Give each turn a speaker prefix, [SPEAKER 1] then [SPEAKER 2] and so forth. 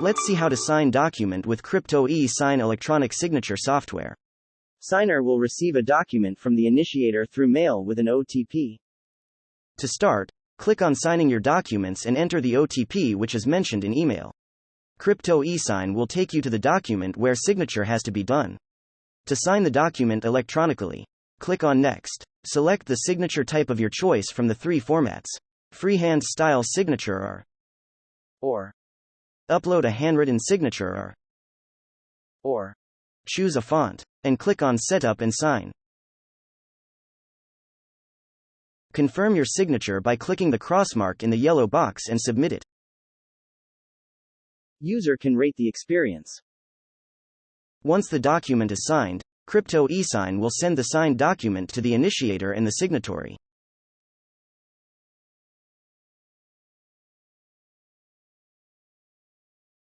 [SPEAKER 1] Let's see how to sign document with CryptoESIGN electronic signature software. Signer will receive a document from the initiator through mail with an OTP. To start, click on signing your documents and enter the OTP which is mentioned in email. CryptoESIGN will take you to the document where signature has to be done. To sign the document electronically, click on Next. Select the signature type of your choice from the 3 formats: freehand style signature or upload a handwritten signature or choose a font, and click on Setup and Sign. Confirm your signature by clicking the crossmark in the yellow box and submit it. User can rate the experience. Once the document is signed, CryptoESIGN will send the signed document to the initiator and the signatory.